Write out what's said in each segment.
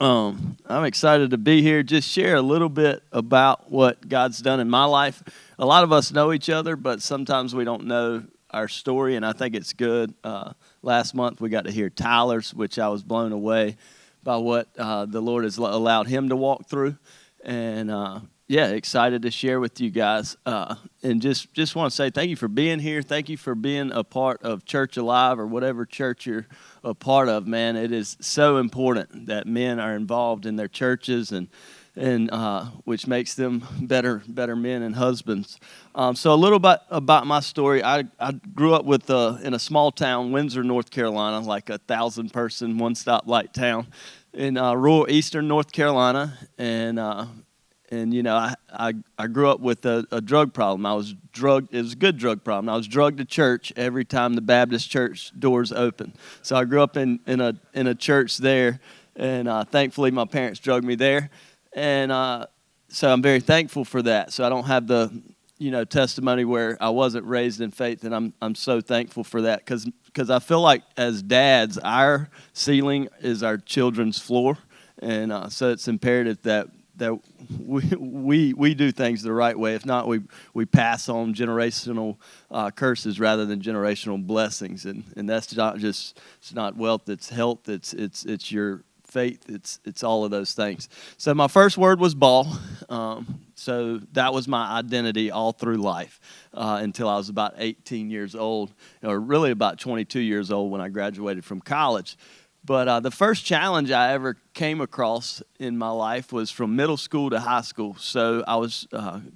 I'm excited to be here. Just share a little bit about what God's done in my life. A lot of us know each other, but sometimes we don't know our story, and I think it's good. Last month we got to hear Tyler's, which I was blown away by what the Lord has allowed him to walk through. And excited to share with you guys. And just want to say thank you for being here. Thank you for being a part of Church Alive or whatever church you're a part of, man. It is so important that men are involved in their churches and which makes them better men and husbands. So a little bit about my story. I grew up in a small town, Windsor, North Carolina, like 1,000-person, one-stoplight town in rural eastern North Carolina. And you know, I grew up with a drug problem. It was a good drug problem. I was drugged to church every time the Baptist church doors opened. So I grew up in a church there, and thankfully my parents drugged me there. And so I'm very thankful for that. So I don't have the testimony where I wasn't raised in faith, and I'm so thankful for that because I feel like as dads, our ceiling is our children's floor, and so it's imperative that we do things the right way. If not, we pass on generational curses rather than generational blessings, and that's not just, it's not wealth, it's health, it's your faith, it's all of those things. So my first word was ball. So that was my identity all through life until I was about 18 years old, or really about 22 years old when I graduated from college. But the first challenge I ever came across in my life was from middle school to high school. So I was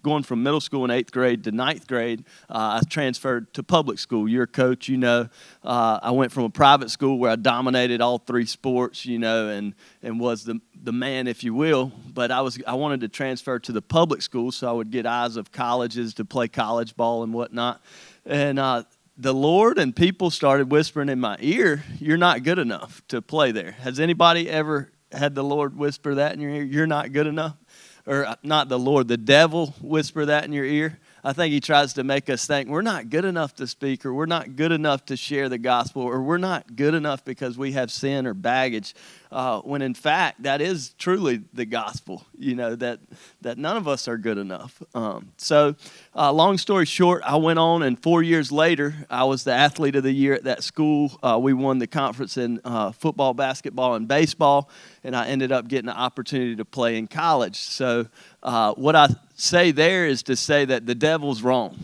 going from middle school in 8th grade to 9th grade. I transferred to public school. You're a coach, I went from a private school where I dominated all three sports, and was the man, if you will. But I wanted to transfer to the public school so I would get eyes of colleges to play college ball and whatnot. And the Lord and people started whispering in my ear, "You're not good enough to play there." Has anybody ever had the Lord whisper that in your ear? You're not good enough? Or not the Lord, the devil whisper that in your ear? I think he tries to make us think we're not good enough to speak, or we're not good enough to share the gospel, or we're not good enough because we have sin or baggage, when in fact that is truly the gospel, that none of us are good enough. So long story short, I went on, and 4 years later, I was the athlete of the year at that school. We won the conference in football, basketball, and baseball, and I ended up getting the opportunity to play in college. So what I say there is to say that the devil's wrong.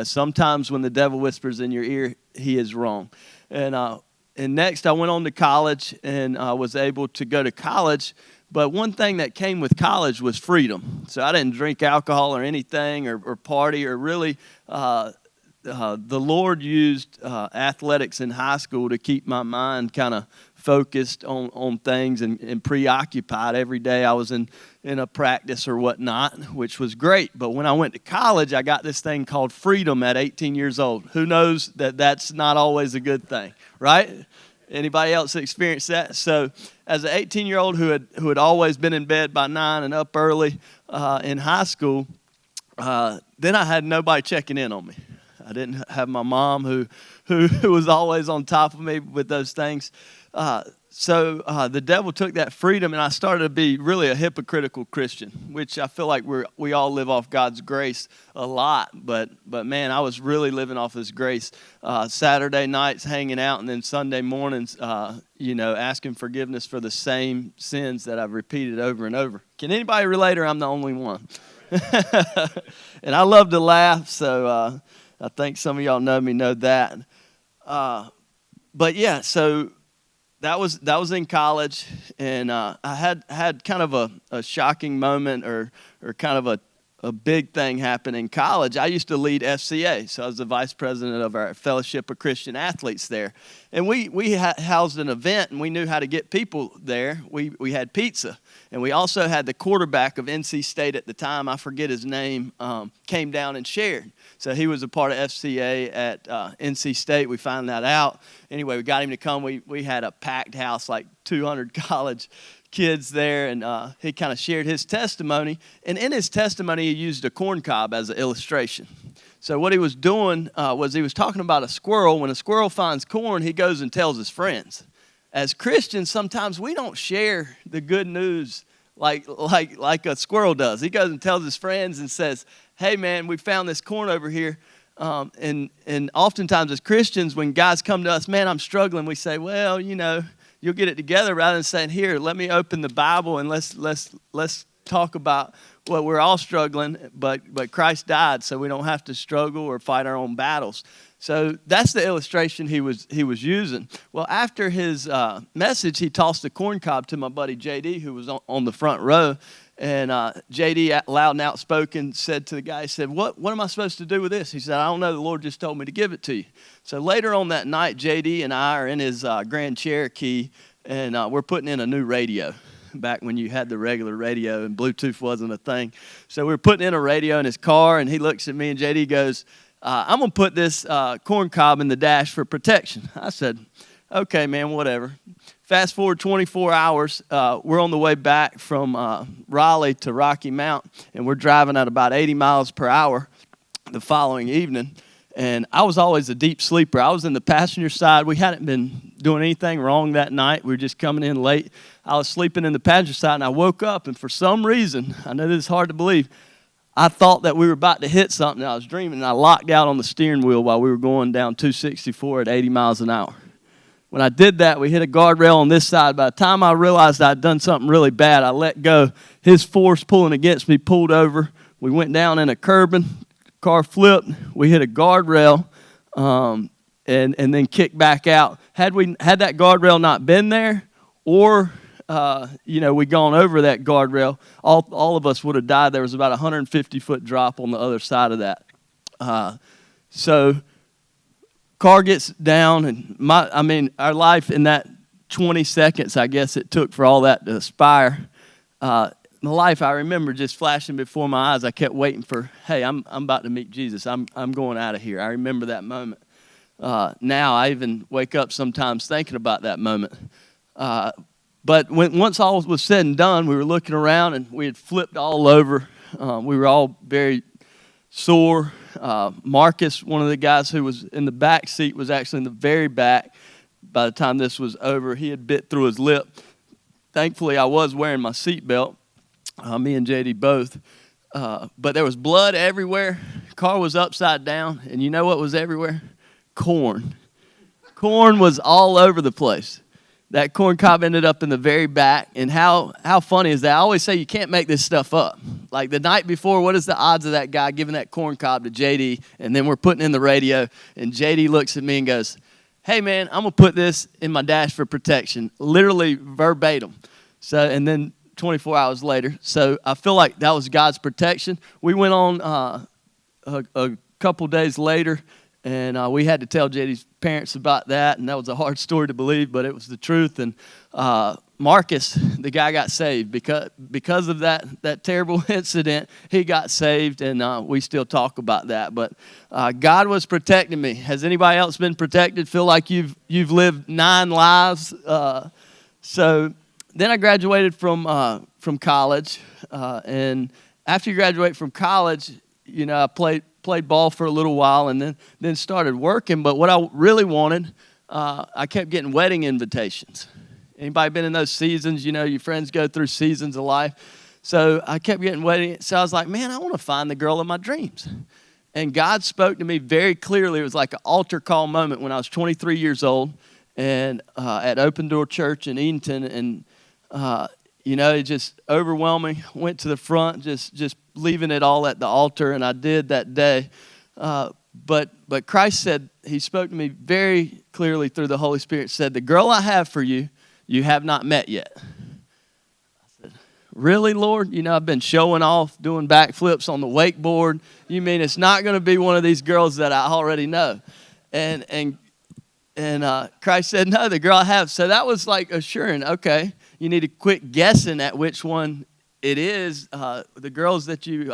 Sometimes when the devil whispers in your ear, he is wrong. And next I went on to college and was able to go to college. But one thing that came with college was freedom. So I didn't drink alcohol or anything or party or really. The Lord used athletics in high school to keep my mind kind of focused on things and preoccupied. Every day I was in a practice or whatnot, which was great. But when I went to college, I got this thing called freedom at 18 years old. Who knows that that's not always a good thing, right? Anybody else experienced that? So as an 18-year-old who had always been in bed by 9 and up early in high school, then I had nobody checking in on me. I didn't have my mom who was always on top of me with those things. So the devil took that freedom, and I started to be really a hypocritical Christian, which I feel like we all live off God's grace a lot. But man, I was really living off His grace. Saturday nights hanging out, and then Sunday mornings, asking forgiveness for the same sins that I've repeated over and over. Can anybody relate, or I'm the only one? And I love to laugh, so I think some of y'all know me, know that. But yeah, so that was in college, and I had kind of a shocking moment or kind of a big thing happen in college. I used to lead FCA, so I was the vice president of our Fellowship of Christian Athletes there. And we housed an event, and we knew how to get people there. We had pizza. And we also had the quarterback of NC State at the time, I forget his name, came down and shared. So he was a part of FCA at NC State. We found that out. Anyway, we got him to come. We had a packed house, like 200 college kids there, and he kind of shared his testimony. And in his testimony, he used a corn cob as an illustration. So what he was doing was he was talking about a squirrel. When a squirrel finds corn, he goes and tells his friends. as Christians, sometimes we don't share the good news like a squirrel does. He goes and tells his friends and says, hey, man, we found this corn over here. And oftentimes as Christians, when guys come to us, man, I'm struggling, we say, well, you'll get it together, rather than saying, here, let me open the Bible and let's talk about what we're all struggling, but Christ died, so we don't have to struggle or fight our own battles. So that's the illustration he was using. Well, after his message, he tossed a corn cob to my buddy JD, who was on the front row. And JD, loud and outspoken, said to the guy, he said, what am I supposed to do with this? He said, I don't know. The Lord just told me to give it to you. So later on that night, JD and I are in his Grand Cherokee, and we're putting in a new radio, back when you had the regular radio and Bluetooth wasn't a thing. So we're putting in a radio in his car, and he looks at me, and JD goes, I'm going to put this corn cob in the dash for protection. I said, okay, man, whatever. Fast forward 24 hours, we're on the way back from Raleigh to Rocky Mount, and we're driving at about 80 miles per hour the following evening. And I was always a deep sleeper. I was in the passenger side. We hadn't been doing anything wrong that night. We were just coming in late. I was sleeping in the passenger side, and I woke up, and for some reason, I know this is hard to believe, I thought that we were about to hit something. I was dreaming, and I locked out on the steering wheel while we were going down 264 at 80 miles an hour. When I did that, we hit a guardrail on this side. By the time I realized I'd done something really bad, I let go. His force pulling against me pulled over. We went down in a curbing. Car flipped. We hit a guardrail and then kicked back out. Had that guardrail not been there, or we'd gone over that guardrail, all of us would have died. There was about a 150-foot drop on the other side of that. So car gets down, and our life in that 20 seconds, I guess it took for all that to aspire. My life, I remember just flashing before my eyes. I kept waiting for, hey, I'm about to meet Jesus. I'm going out of here. I remember that moment. Now I even wake up sometimes thinking about that moment. But once all was said and done, we were looking around, and we had flipped all over. We were all very sore. Marcus, one of the guys who was in the back seat, was actually in the very back. By the time this was over, he had bit through his lip. Thankfully, I was wearing my seatbelt, me and JD both. But there was blood everywhere. Car was upside down, and you know what was everywhere? Corn. Corn was all over the place. That corn cob ended up in the very back. And how funny is that? I always say you can't make this stuff up. Like the night before, what is the odds of that guy giving that corn cob to JD? And then we're putting in the radio, and JD looks at me and goes, hey, man, I'm going to put this in my dash for protection. Literally verbatim. So, and then 24 hours later. So I feel like that was God's protection. We went on a couple days later, and we had to tell JD's parents about that, and that was a hard story to believe, but it was the truth. And Marcus, the guy, got saved because of that terrible incident. He got saved, and we still talk about that. But God was protecting me. Has anybody else been protected? Feel like you've lived 9 lives? So then I graduated from college, and after you graduate from college, I played ball for a little while, and then started working. But what I really wanted, I kept getting wedding invitations. Anybody been in those seasons? Your friends go through seasons of life. So I kept getting wedding. So I was like, man, I want to find the girl of my dreams. And God spoke to me very clearly. It was like an altar call moment when I was 23 years old, and at Open Door Church in Edenton, and it just overwhelming. Went to the front, just leaving it all at the altar, and I did that day. But Christ said, he spoke to me very clearly through the Holy Spirit, said, the girl I have for you, you have not met yet. I said, really, Lord? I've been showing off, doing backflips on the wakeboard. You mean it's not going to be one of these girls that I already know? And Christ said, no, the girl I have. So that was like assuring, okay, you need to quit guessing at which one it is. The girls that you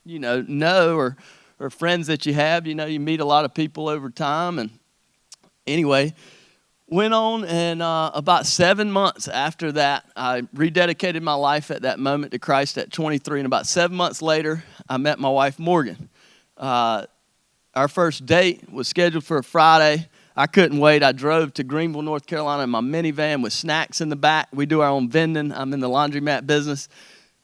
know or friends that you have, you meet a lot of people over time. And anyway, went on, and about 7 months after that, I rededicated my life at that moment to Christ at 23. And about 7 months later, I met my wife, Morgan. Our first date was scheduled for a Friday. I couldn't wait. I drove to Greenville, North Carolina in my minivan with snacks in the back. We do our own vending. I'm in the laundromat business.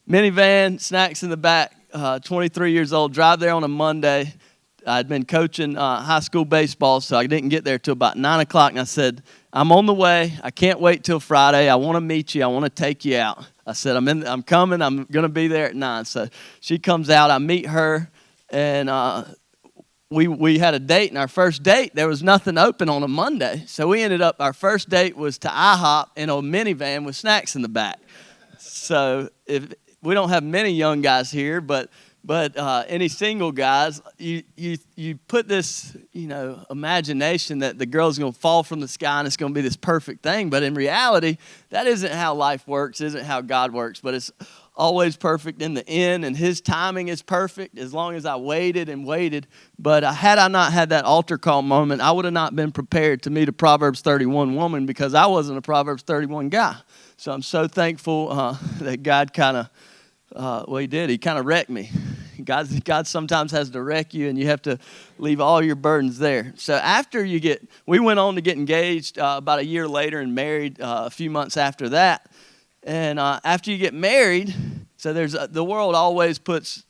Minivan, snacks in the back, 23 years old, drive there on a Monday. I'd been coaching high school baseball, so I didn't get there till about 9 o'clock, and I said, I'm on the way. I can't wait till Friday. I want to meet you. I want to take you out. I said, I'm coming. I'm going to be there at 9. So she comes out. I meet her, and we had a date, and our first date, there was nothing open on a Monday. So we ended up, our first date was to IHOP in a minivan with snacks in the back. So if we don't have many young guys here, but any single guys, you put this, imagination that the girl's going to fall from the sky and it's going to be this perfect thing. But in reality, that isn't how life works, isn't how God works. But it's always perfect in the end, and his timing is perfect as long as I waited and waited. But had I not had that altar call moment, I would have not been prepared to meet a Proverbs 31 woman because I wasn't a Proverbs 31 guy. So I'm so thankful that God kind of, he did. He kind of wrecked me. God sometimes has to wreck you, and you have to leave all your burdens there. So after we went on to get engaged about a year later and married a few months after that. And after you get married, so the world always puts,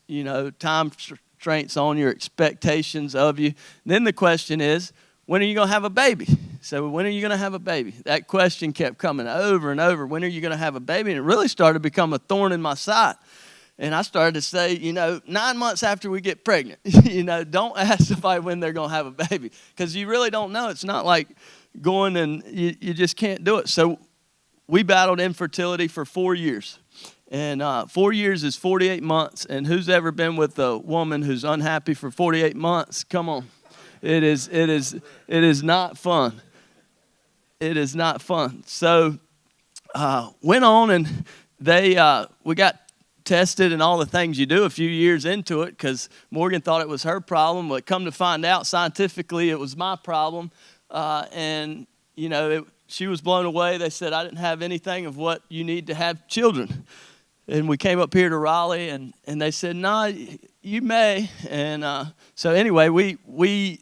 time constraints on your expectations of you. Then the question is, when are you going to have a baby? So when are you going to have a baby? That question kept coming over and over. When are you going to have a baby? And it really started to become a thorn in my side. And I started to say, 9 months after we get pregnant, don't ask somebody when they're going to have a baby because you really don't know. It's not like going and you just can't do it. So we battled infertility for 4 years. And 4 years is 48 months. And who's ever been with a woman who's unhappy for 48 months? Come on. It is not fun. It is not fun. So went on and we got tested and all the things you do a few years into it because Morgan thought it was her problem, but come to find out scientifically it was my problem. She was blown away. They said I didn't have anything of what you need to have children. And we came up here to Raleigh, and they said, no, you may. And so anyway,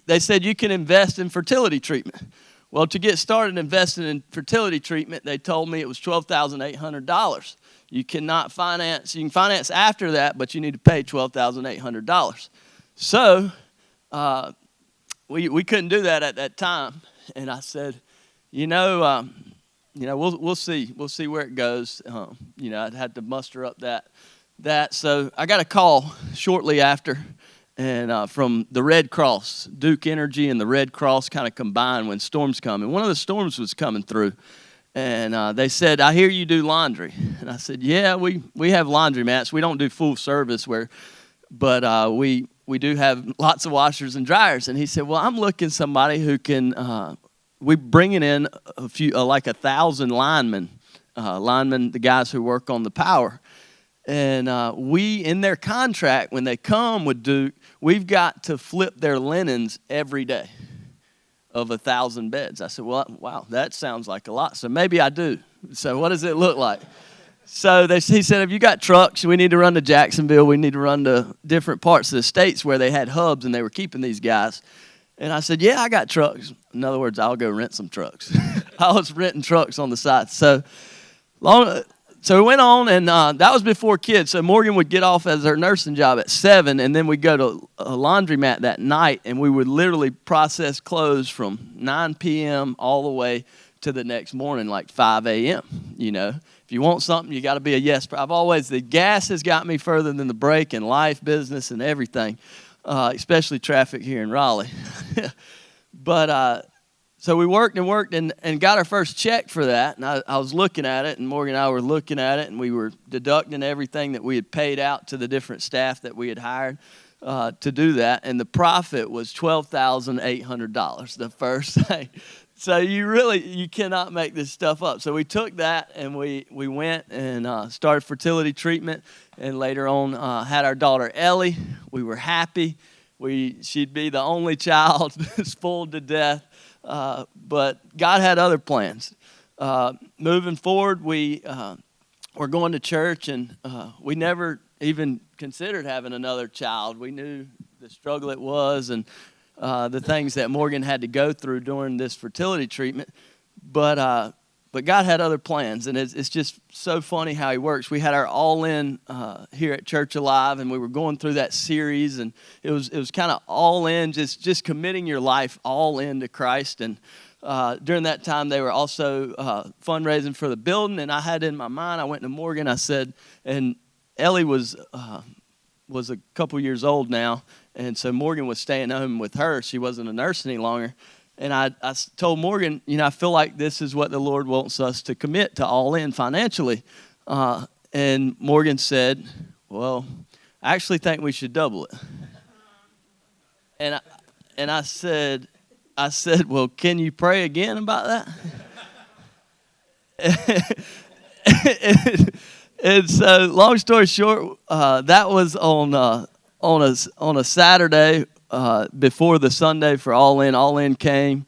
they said you can invest in fertility treatment. Well, to get started investing in fertility treatment, they told me it was $12,800. You cannot finance. You can finance after that, but you need to pay $12,800. So we couldn't do that at that time. And I said, we'll see. We'll see where it goes. I'd had to muster up that. So I got a call shortly after, and from the Red Cross, Duke Energy and the Red Cross kind of combined when storms come. And one of the storms was coming through. And they said, I hear you do laundry. And I said, yeah, we have laundromats. We don't do full service, but we do have lots of washers and dryers. And he said, well, I'm looking somebody who can, we're bringing in a few, like 1,000 linemen, the guys who work on the power. And we, in their contract, when they come with Duke, we've got to flip their linens every day of 1,000 beds. I said, well, wow, that sounds like a lot. So maybe I do. So what does it look like? So he said, have you got trucks? We need to run to Jacksonville. We need to run to different parts of the states where they had hubs and they were keeping these guys. And I said, yeah, I got trucks. In other words, I'll go rent some trucks. I was renting trucks on the side. So we went on, and that was before kids. So Morgan would get off as her nursing job at 7, and then we'd go to a laundromat that night, and we would literally process clothes from 9 p.m. all the way to the next morning, like 5 a.m. If you want something, you got to be a yes. The gas has got me further than the brake in life, business, and everything, especially traffic here in Raleigh. But so we worked and got our first check for that. And I was looking at it, and Morgan and I were looking at it, and we were deducting everything that we had paid out to the different staff that we had hired to do that. And the profit was $12,800 the first thing. So you cannot make this stuff up. So we took that, and we went and started fertility treatment, and later on had our daughter Ellie. We were happy. She'd be the only child, spoiled to death. But God had other plans. Moving forward, we were going to church, and we never even considered having another child. We knew the struggle it was, and the things that Morgan had to go through during this fertility treatment. But God had other plans, and it's just so funny how he works. We had our all-in here at Church Alive, and we were going through that series, and it was kind of all in, just committing your life all in to Christ. And during that time, they were also fundraising for the building, and I had in my mind, I went to Morgan, I said, and Ellie was a couple years old now, and so Morgan was staying home with her. She wasn't a nurse any longer. And I told Morgan, I feel like this is what the Lord wants us to commit to all in financially. And Morgan said, well, I actually think we should double it. And I said, well, can you pray again about that? And so, long story short, that was on a Saturday. Before the Sunday for All In came,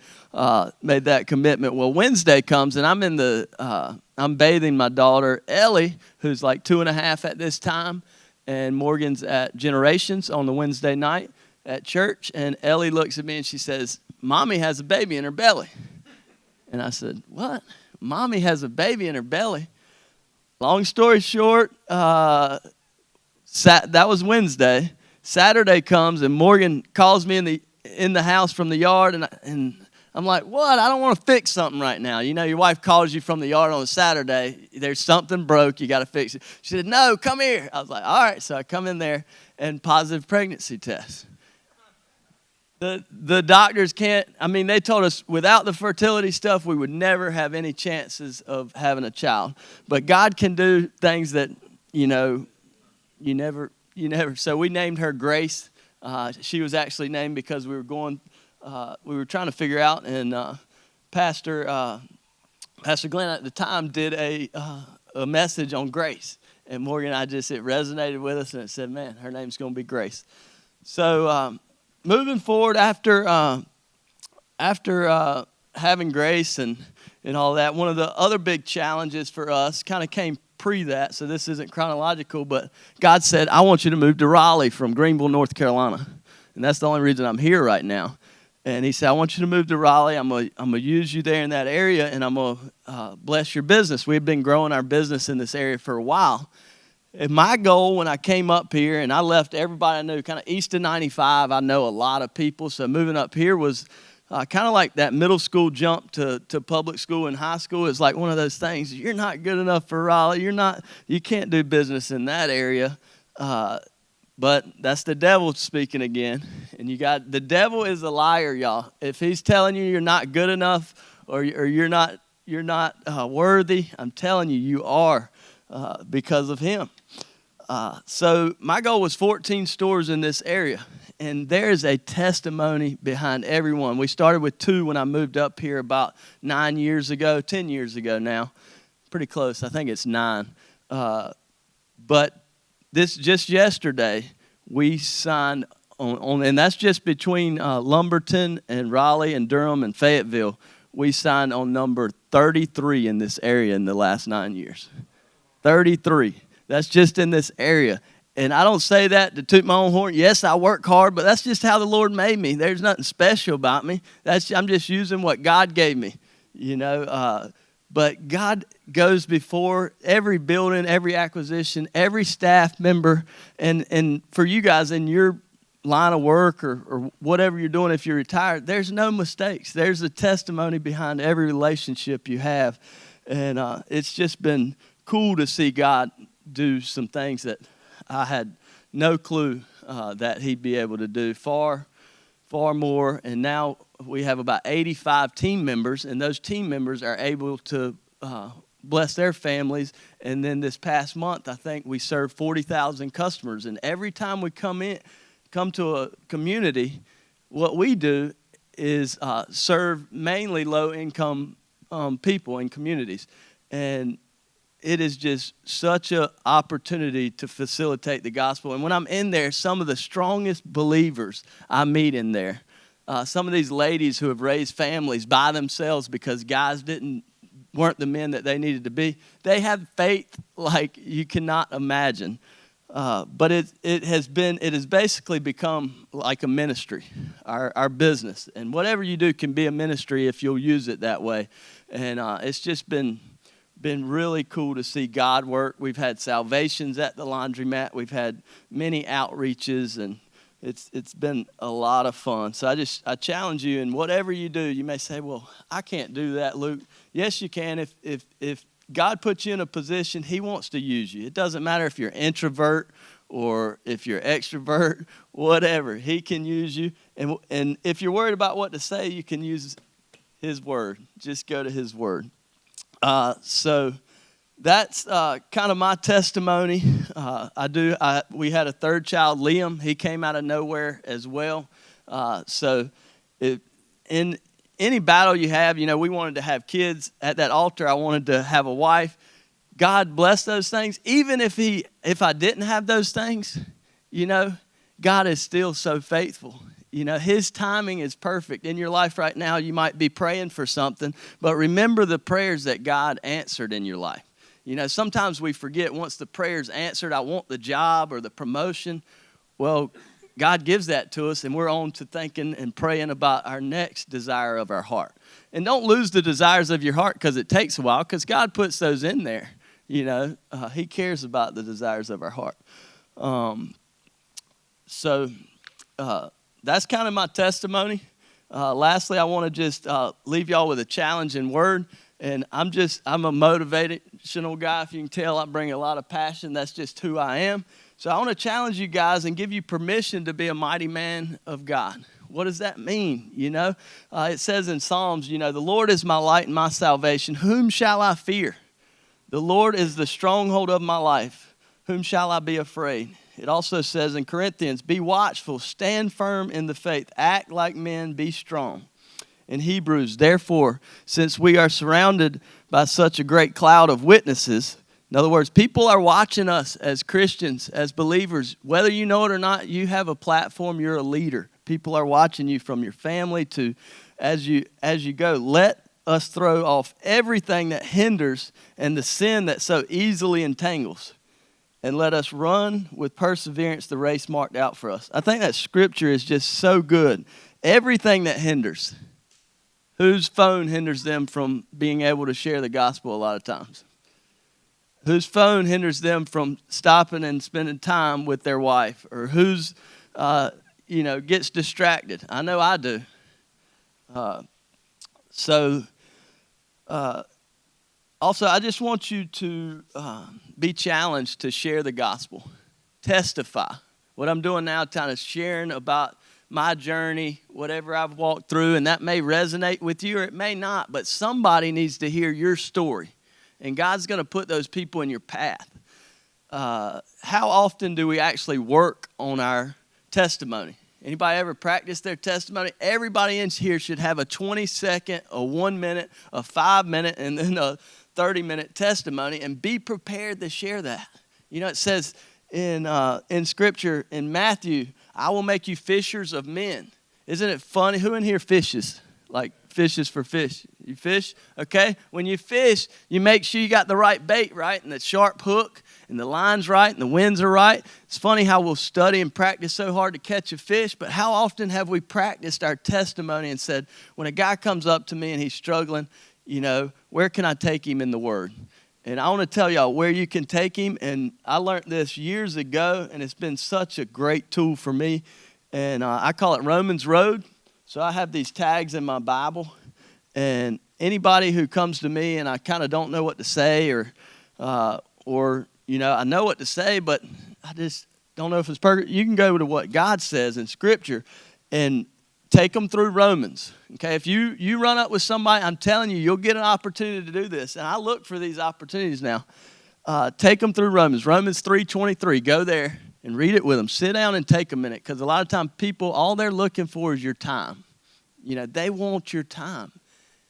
made that commitment. Well, Wednesday comes, and I'm bathing my daughter, Ellie, who's like 2.5 at this time, and Morgan's at Generations on the Wednesday night at church, and Ellie looks at me and she says, Mommy has a baby in her belly. And I said, what? Mommy has a baby in her belly? Long story short, that was Wednesday. Saturday comes, and Morgan calls me in the house from the yard, and I'm like, what? I don't want to fix something right now. Your wife calls you from the yard on a Saturday. There's something broke. You got to fix it. She said, no, come here. I was like, all right. So I come in there, and positive pregnancy test. The doctors can't, they told us without the fertility stuff, we would never have any chances of having a child. But God can do things that, you never. So we named her Grace. She was actually named because we were trying to figure out, and Pastor Glenn at the time did a message on grace. And Morgan and it resonated with us, and it said, man, her name's going to be Grace. So moving forward after having Grace and all that, one of the other big challenges for us kind of came pre that, so this isn't chronological, but God said, I want you to move to Raleigh from Greenville, North Carolina. And that's the only reason I'm here right now. And he said, I want you to move to Raleigh. I'm going to use you there in that area, and I'm going to bless your business. We've been growing our business in this area for a while. And my goal when I came up here, and I left everybody I knew, kind of east of 95, I know a lot of people, so moving up here was kind of like that middle school jump to public school and high school. It's like one of those things. You're not good enough for Raleigh. You can't do business in that area. But that's the devil speaking again. And the devil is a liar, y'all. If he's telling you you're not good enough or you're not worthy, I'm telling you, you are because of him. So my goal was 14 stores in this area. And there's a testimony behind everyone. We started with 2 when I moved up here about 10 years ago now. Pretty close. I think it's 9. But this just yesterday, we signed on, and that's just between Lumberton and Raleigh and Durham and Fayetteville. We signed on number 33 in this area in the last 9 years. 33. That's just in this area. And I don't say that to toot my own horn. Yes, I work hard, but that's just how the Lord made me. There's nothing special about me. I'm just using what God gave me, But God goes before every building, every acquisition, every staff member. And for you guys in your line of work or whatever you're doing, if you're retired, there's no mistakes. There's a testimony behind every relationship you have. And it's just been cool to see God do some things that I had no clue that he'd be able to do, far more. And now we have about 85 team members, and those team members are able to bless their families. And then this past month, I think we served 40,000 customers. And every time we come to a community, what we do is serve mainly low-income people in communities. And it is just such an opportunity to facilitate the gospel. And when I'm in there, some of the strongest believers I meet in there, some of these ladies who have raised families by themselves because guys weren't the men that they needed to be, they have faith like you cannot imagine. But it has basically become like a ministry, our business. And whatever you do can be a ministry if you'll use it that way. And it's just been really cool to see God work. We've had salvations at the laundromat. We've had many outreaches, and it's been a lot of fun. So I challenge you, and whatever you do, you may say, well, I can't do that, Luke. Yes, you can. If God puts you in a position, he wants to use you. It doesn't matter if you're an introvert or if you're extrovert, whatever. He can use you. And if you're worried about what to say, you can use his word. Just go to his word. So that's kind of my testimony. We had a third child, Liam. He came out of nowhere as well. In any battle you have, we wanted to have kids. At that altar, I wanted to have a wife. God blessed those things. Even if I didn't have those things, God is still so faithful. His timing is perfect. In your life right now, you might be praying for something, but remember the prayers that God answered in your life. Sometimes we forget once the prayer's answered, I want the job or the promotion. Well, God gives that to us, and we're on to thinking and praying about our next desire of our heart. And don't lose the desires of your heart because it takes a while, because God puts those in there. He cares about the desires of our heart. That's kind of my testimony. Lastly, I want to just leave y'all with a challenging word. And I'm a motivational guy. If you can tell, I bring a lot of passion. That's just who I am. So I want to challenge you guys and give you permission to be a mighty man of God. What does that mean? It says in Psalms, the Lord is my light and my salvation. Whom shall I fear? The Lord is the stronghold of my life. Whom shall I be afraid? It also says in Corinthians, be watchful, stand firm in the faith, act like men, be strong. In Hebrews, therefore, since we are surrounded by such a great cloud of witnesses, in other words, people are watching us as Christians, as believers. Whether you know it or not, you have a platform, you're a leader. People are watching you from your family to as you go. Let us throw off everything that hinders and the sin that so easily entangles. And let us run with perseverance the race marked out for us. I think that scripture is just so good. Everything that hinders. Whose phone hinders them from being able to share the gospel a lot of times? Whose phone hinders them from stopping and spending time with their wife? Or whose, gets distracted? I know I do. Also, I just want you to be challenged to share the gospel. Testify. What I'm doing now, kind of sharing about my journey, whatever I've walked through, and that may resonate with you or it may not, but somebody needs to hear your story, and God's going to put those people in your path. How often do we actually work on our testimony? Anybody ever practice their testimony? Everybody in here should have a 20-second, a 1 minute, a 5 minute, and then a 30-minute testimony, and be prepared to share that. It says in Scripture, in Matthew, I will make you fishers of men. Isn't it funny? Who in here fishes? Like fishes for fish. You fish? Okay. When you fish, you make sure you got the right bait, right? And the sharp hook, and the line's right, and the winds are right. It's funny how we'll study and practice so hard to catch a fish, but how often have we practiced our testimony and said, when a guy comes up to me and he's struggling, where can I take him in the Word? And I want to tell y'all where you can take him. And I learned this years ago, and it's been such a great tool for me. And I call it Romans Road. So I have these tags in my Bible. And anybody who comes to me and I kind of don't know what to say or I know what to say, but I just don't know if it's perfect. You can go to what God says in Scripture and take them through Romans. Okay, if you run up with somebody, I'm telling you, you'll get an opportunity to do this. And I look for these opportunities now. Take them through Romans 3:23. Go there and read it with them. Sit down and take a minute, because a lot of times people, all they're looking for is your time. They want your time.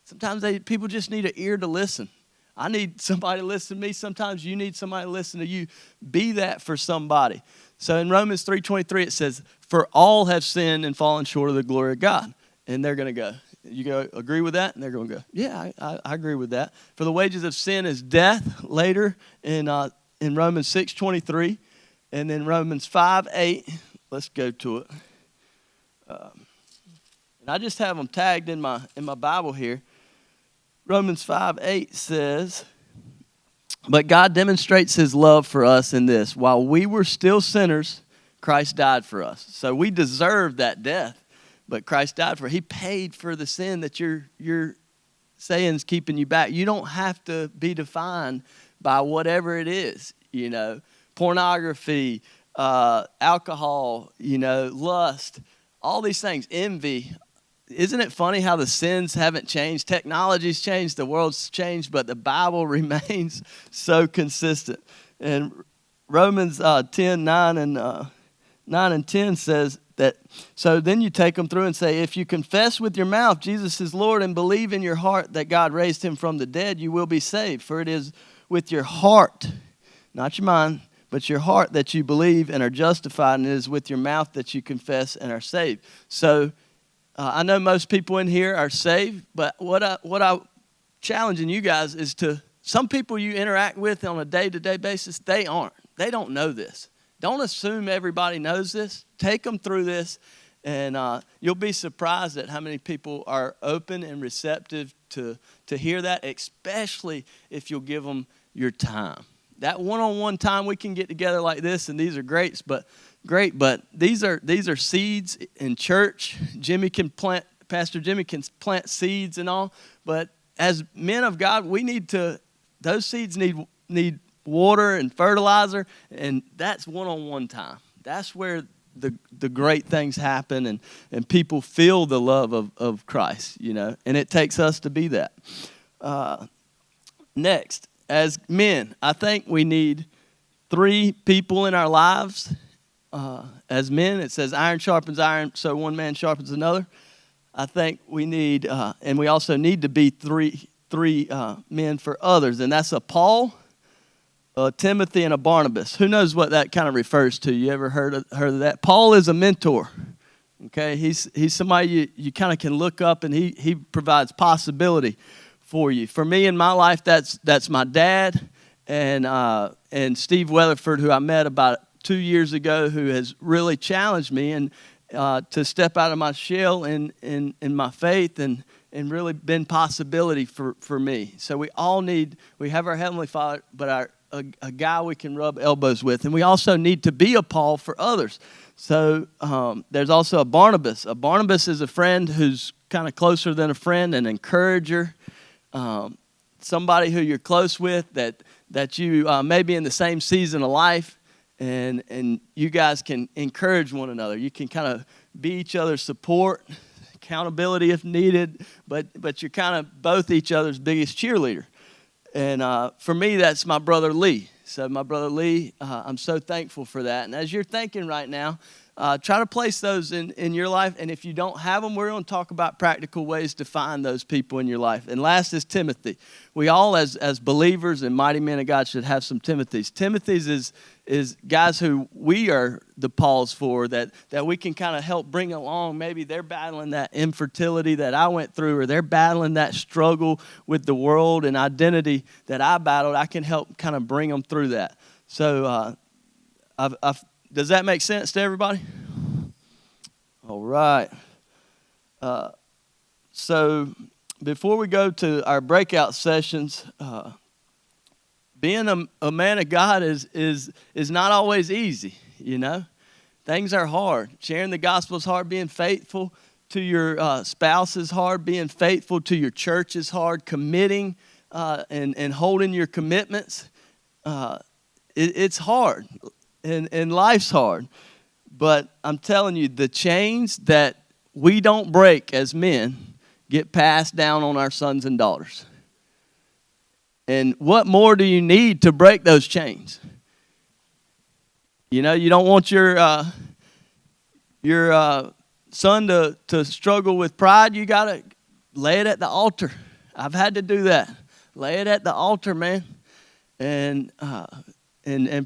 Sometimes people just need an ear to listen. I need somebody to listen to me. Sometimes you need somebody to listen to you. Be that for somebody. So in Romans 3:23, it says, for all have sinned and fallen short of the glory of God. And they're going to go, you go, agree with that? And they're going to go, yeah, I agree with that. For the wages of sin is death, later in Romans 6:23. And then Romans 5:8. Let's go to it. And I just have them tagged in my Bible here. Romans 5:8 says, "But God demonstrates his love for us in this: while we were still sinners, Christ died for us." So we deserve that death, but Christ died for it. He paid for the sin that you're saying is keeping you back. You don't have to be defined by whatever it is, pornography, alcohol, lust, all these things, envy. Isn't it funny how the sins haven't changed? Technology's changed, the world's changed, but the Bible remains so consistent. And Romans 10:9 and 9 and 10 says that, so then you take them through and say, if you confess with your mouth Jesus is Lord and believe in your heart that God raised him from the dead, you will be saved. For it is with your heart, not your mind, but your heart that you believe and are justified, and it is with your mouth that you confess and are saved. So I know most people in here are saved, but what I'm challenging you guys is to, some people you interact with on a day-to-day basis, they aren't. They don't know this. Don't assume everybody knows this. Take them through this, and you'll be surprised at how many people are open and receptive to hear that, especially if you'll give them your time. That one-on-one time we can get together like this, and these are great, but these are seeds in church. Pastor Jimmy can plant seeds and all, but as men of God, those seeds need water and fertilizer, and that's one-on-one time. That's where the great things happen, and people feel the love of Christ, and it takes us to be that. Next, as men, I think we need 3 people in our lives. As men, it says iron sharpens iron, so one man sharpens another. I think we need, and we also need to be three men for others, and that's a Paul, a Timothy, and a Barnabas. Who knows what that kind of refers to? You ever heard of that? Paul is a mentor. Okay, he's somebody you kind of can look up, and he provides possibility for you. For me in my life, that's my dad, and Steve Williford, who I met about 2 years ago, who has really challenged me and to step out of my shell in my faith and really been possibility for me. So we have our Heavenly Father, but a guy we can rub elbows with. And we also need to be a Paul for others. So there's also a Barnabas. A Barnabas is a friend who's kind of closer than a friend, an encourager, somebody who you're close with that you may be in the same season of life, and you guys can encourage one another. You can kind of be each other's support, accountability if needed, but you're kind of both each other's biggest cheerleader. And for me, that's my brother Lee. So my brother Lee, I'm so thankful for that. And as you're thinking right now, try to place those in your life. And if you don't have them, we're going to talk about practical ways to find those people in your life. And last is Timothy. We all, as believers and mighty men of God, should have some Timothys. Timothys is guys who we are the Pauls for, that we can kind of help bring along. Maybe they're battling that infertility that I went through, or they're battling that struggle with the world and identity that I battled. I can help kind of bring them through that. So does that make sense to everybody? All right. So before we go to our breakout sessions, being a man of God is not always easy, Things are hard. Sharing the gospel is hard. Being faithful to your spouse is hard. Being faithful to your church is hard. Committing and holding your commitments, it's hard. And life's hard. But I'm telling you, the chains that we don't break as men get passed down on our sons and daughters. And what more do you need to break those chains? You don't want your son to struggle with pride. You got to lay it at the altar. I've had to do that. Lay it at the altar, man. And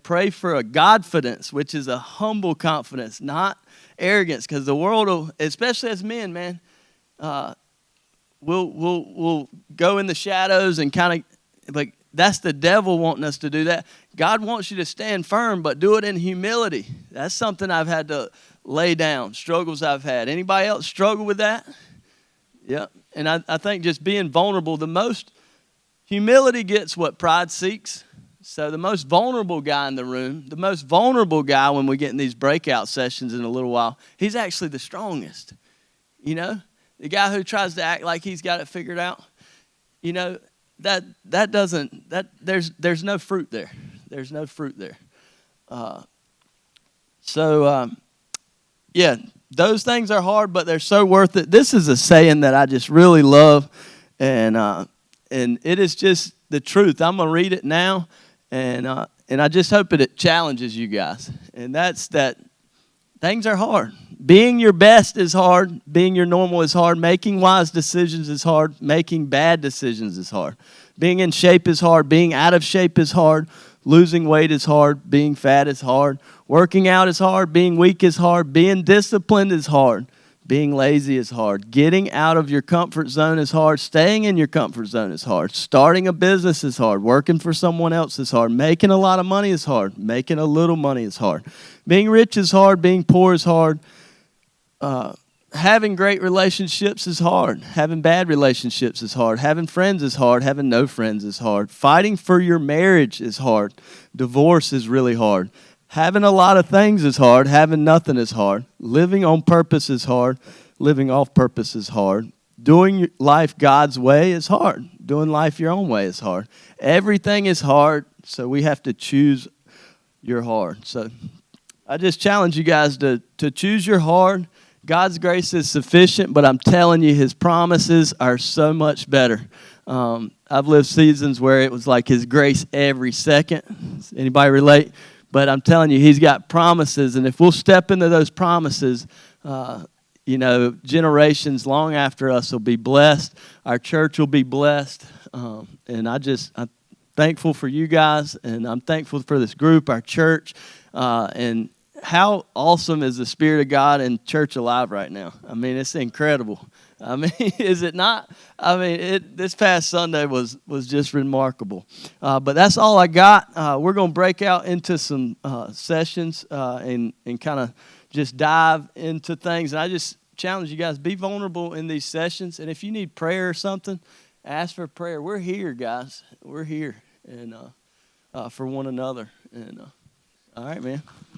pray for a Godfidence, which is a humble confidence, not arrogance. Because the world, especially as men, man, we'll go in the shadows and kind of, like, that's the devil wanting us to do that. God wants you to stand firm, but do it in humility. That's something I've had to lay down, struggles I've had. Anybody else struggle with that? Yeah. And I think just being vulnerable, the most humility gets what pride seeks. So the most vulnerable guy in the room, the most vulnerable guy when we get in these breakout sessions in a little while, he's actually the strongest. You know, the guy who tries to act like he's got it figured out, you know, that doesn't, that there's no fruit there. There's no fruit there. Yeah, those things are hard, but they're so worth it. This is a saying that I just really love, and it is just the truth. I'm gonna read it now, and I just hope it challenges you guys. And that's that things are hard. Being your best is hard. Being your normal is hard. Making wise decisions is hard. Making bad decisions is hard. Being in shape is hard. Being out of shape is hard. Losing weight is hard. Being fat is hard. Working out is hard. Being weak is hard. Being disciplined is hard. Being lazy is hard. Getting out of your comfort zone is hard. Staying in your comfort zone is hard. Starting a business is hard. Working for someone else is hard. Making a lot of money is hard. Making a little money is hard. Being rich is hard. Being poor is hard. Having great relationships is hard. Having bad relationships is hard. Having friends is hard. Having no friends is hard. Fighting for your marriage is hard. Divorce is really hard. Having a lot of things is hard. Having nothing is hard. Living on purpose is hard. Living off purpose is hard. Doing life God's way is hard. Doing life your own way is hard. Everything is hard, so we have to choose your hard. So I just challenge you guys to choose your hard. God's grace is sufficient, but I'm telling you, His promises are so much better. I've lived seasons where it was like His grace every second. Anybody relate? But I'm telling you, He's got promises, and if we'll step into those promises, generations long after us will be blessed. Our church will be blessed, and I'm thankful for you guys, and I'm thankful for this group, our church, and how awesome is the Spirit of God in church alive right now? I mean, it's incredible. I mean, is it not? I mean, this past Sunday was just remarkable. But that's all I got. We're going to break out into some sessions and kind of just dive into things. And I just challenge you guys, be vulnerable in these sessions. And if you need prayer or something, ask for prayer. We're here, guys. We're here and for one another. And all right, man.